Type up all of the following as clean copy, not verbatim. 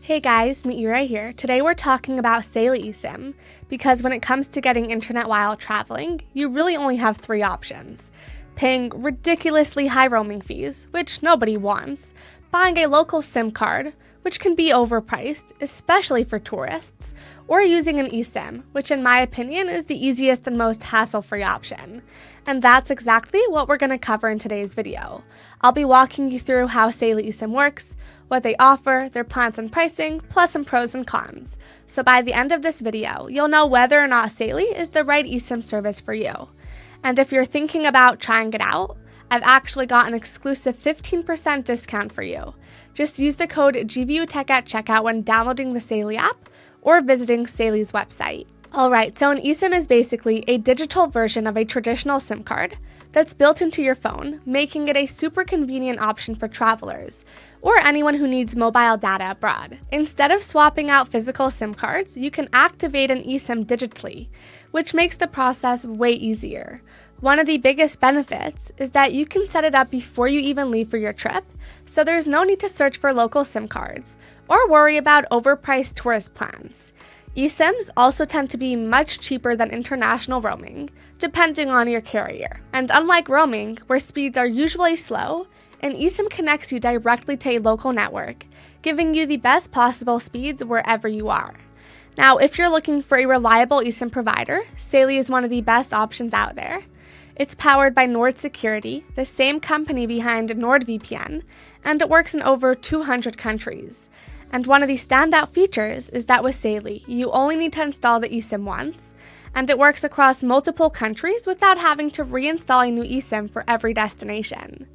Hey guys, meet you right here. Today we're talking about Saily eSIM, because when it comes to getting internet while traveling, you really only have three options. Paying ridiculously high roaming fees, which nobody wants, buying a local SIM card, which can be overpriced, especially for tourists, or using an eSIM, which in my opinion is the easiest and most hassle-free option. And that's exactly what we're going to cover in today's video. I'll be walking you through how Saily eSIM works, what they offer, their plans and pricing, plus some pros and cons. So by the end of this video, you'll know whether or not Saily is the right eSIM service for you. And if you're thinking about trying it out, I've actually got an exclusive 15% discount for you. Just use the code GVUTech at checkout when downloading the Saily app or visiting Saily's website. Alright, so an eSIM is basically a digital version of a traditional SIM card that's built into your phone, making it a super convenient option for travelers or anyone who needs mobile data abroad. Instead of swapping out physical SIM cards, you can activate an eSIM digitally, which makes the process way easier. One of the biggest benefits is that you can set it up before you even leave for your trip, so there's no need to search for local SIM cards or worry about overpriced tourist plans. eSIMs also tend to be much cheaper than international roaming, depending on your carrier. And unlike roaming, where speeds are usually slow, an eSIM connects you directly to a local network, giving you the best possible speeds wherever you are. Now, if you're looking for a reliable eSIM provider, Saily is one of the best options out there. It's powered by Nord Security, the same company behind NordVPN, and it works in over 200 countries. And one of the standout features is that with Saily, you only need to install the eSIM once, and it works across multiple countries without having to reinstall a new eSIM for every destination.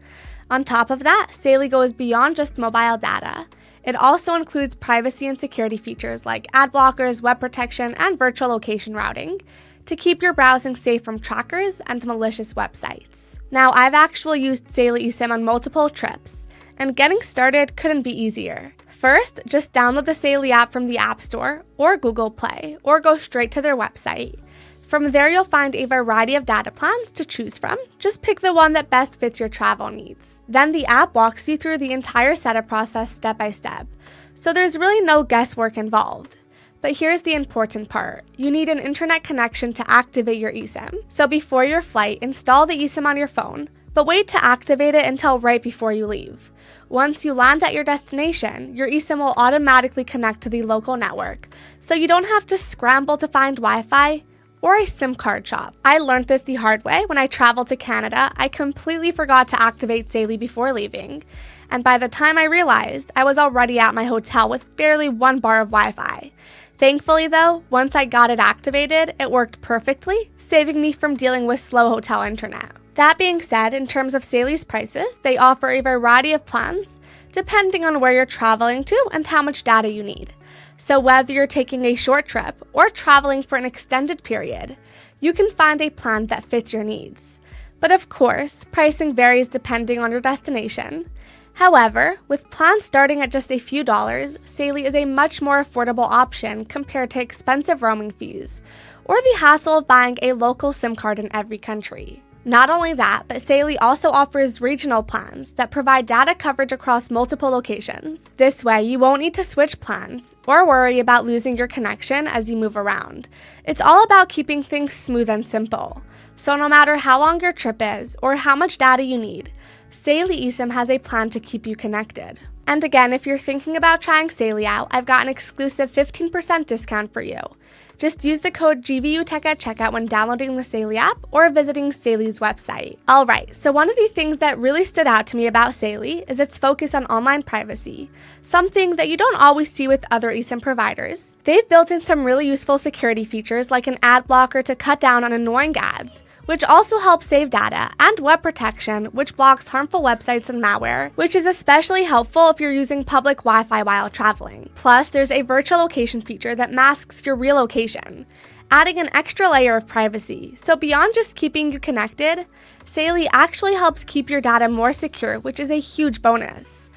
On top of that, Saily goes beyond just mobile data. It also includes privacy and security features like ad blockers, web protection, and virtual location routing to keep your browsing safe from trackers and malicious websites. Now, I've actually used Saily eSIM on multiple trips, and getting started couldn't be easier. First, just download the Saily app from the App Store or Google Play, or go straight to their website. From there, you'll find a variety of data plans to choose from. Just pick the one that best fits your travel needs. Then the app walks you through the entire setup process step by step, so there's really no guesswork involved. But here's the important part. You need an internet connection to activate your eSIM. So before your flight, install the eSIM on your phone, but wait to activate it until right before you leave. Once you land at your destination, your eSIM will automatically connect to the local network, so you don't have to scramble to find Wi-Fi or a SIM card shop. I learned this the hard way when I traveled to Canada. I completely forgot to activate Saily before leaving, and by the time I realized, I was already at my hotel with barely 1 bar of Wi-Fi. Thankfully though, once I got it activated, it worked perfectly, saving me from dealing with slow hotel internet. That being said, in terms of Saily's prices, they offer a variety of plans depending on where you're traveling to and how much data you need. So whether you're taking a short trip or traveling for an extended period, you can find a plan that fits your needs. But of course, pricing varies depending on your destination. However, with plans starting at just a few dollars, Saily is a much more affordable option compared to expensive roaming fees or the hassle of buying a local SIM card in every country. Not only that, but Saily also offers regional plans that provide data coverage across multiple locations. This way, you won't need to switch plans or worry about losing your connection as you move around. It's all about keeping things smooth and simple. So no matter how long your trip is or how much data you need, Saily eSIM has a plan to keep you connected. And again, if you're thinking about trying Saily out, I've got an exclusive 15% discount for you. Just use the code GVUTech at checkout when downloading the Saily app or visiting Saily's website. Alright, so one of the things that really stood out to me about Saily is its focus on online privacy, something that you don't always see with other eSIM providers. They've built in some really useful security features like an ad blocker to cut down on annoying ads, which also helps save data, and web protection, which blocks harmful websites and malware, which is especially helpful if you're using public Wi-Fi while traveling. Plus, there's a virtual location feature that masks your real location, adding an extra layer of privacy. So beyond just keeping you connected, Saily actually helps keep your data more secure, which is a huge bonus.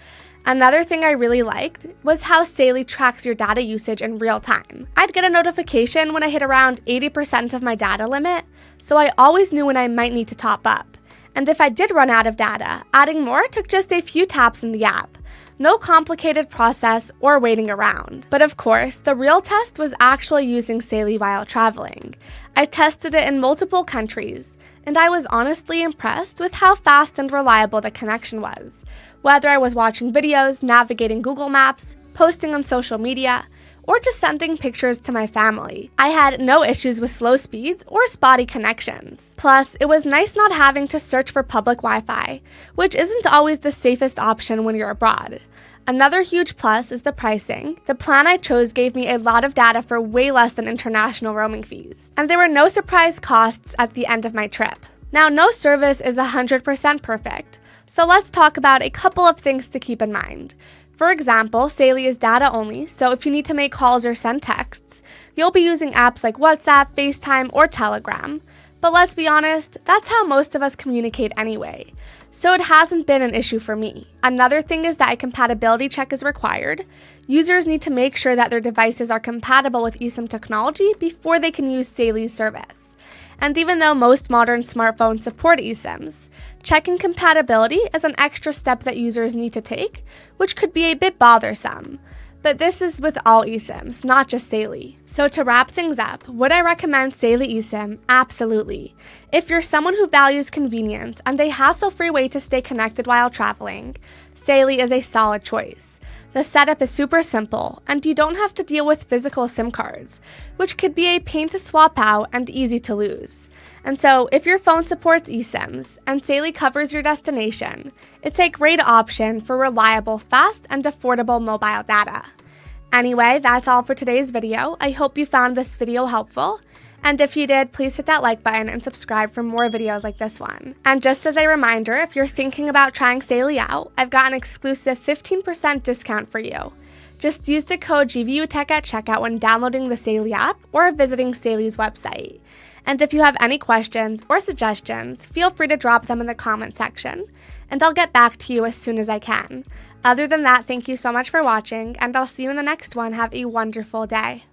Another thing I really liked was how Saily tracks your data usage in real time. I'd get a notification when I hit around 80% of my data limit, so I always knew when I might need to top up. And if I did run out of data, adding more took just a few taps in the app. No complicated process or waiting around. But of course, the real test was actually using Saily while traveling. I tested it in multiple countries, and I was honestly impressed with how fast and reliable the connection was. Whether I was watching videos, navigating Google Maps, posting on social media, or just sending pictures to my family, I had no issues with slow speeds or spotty connections. Plus, it was nice not having to search for public Wi-Fi, which isn't always the safest option when you're abroad. Another huge plus is the pricing. The plan I chose gave me a lot of data for way less than international roaming fees, and there were no surprise costs at the end of my trip. Now, no service is 100% perfect, so let's talk about a couple of things to keep in mind. For example, Saily is data only, so if you need to make calls or send texts, you'll be using apps like WhatsApp, FaceTime, or Telegram. But let's be honest, that's how most of us communicate anyway, so it hasn't been an issue for me. Another thing is that a compatibility check is required. Users need to make sure that their devices are compatible with eSIM technology before they can use Saily's service. And even though most modern smartphones support eSIMs, checking compatibility is an extra step that users need to take, which could be a bit bothersome. But this is with all eSIMs, not just Saily. So to wrap things up, would I recommend Saily eSIM? Absolutely. If you're someone who values convenience and a hassle-free way to stay connected while traveling, Saily is a solid choice. The setup is super simple, and you don't have to deal with physical SIM cards, which could be a pain to swap out and easy to lose. And so, if your phone supports eSIMs and Saily covers your destination, it's a great option for reliable, fast, and affordable mobile data. Anyway, that's all for today's video. I hope you found this video helpful. And if you did, please hit that like button and subscribe for more videos like this one. And just as a reminder, if you're thinking about trying Saily out, I've got an exclusive 15% discount for you. Just use the code GVUTech at checkout when downloading the Saily app or visiting Saily's website. And if you have any questions or suggestions, feel free to drop them in the comment section, and I'll get back to you as soon as I can. Other than that, thank you so much for watching, and I'll see you in the next one. Have a wonderful day.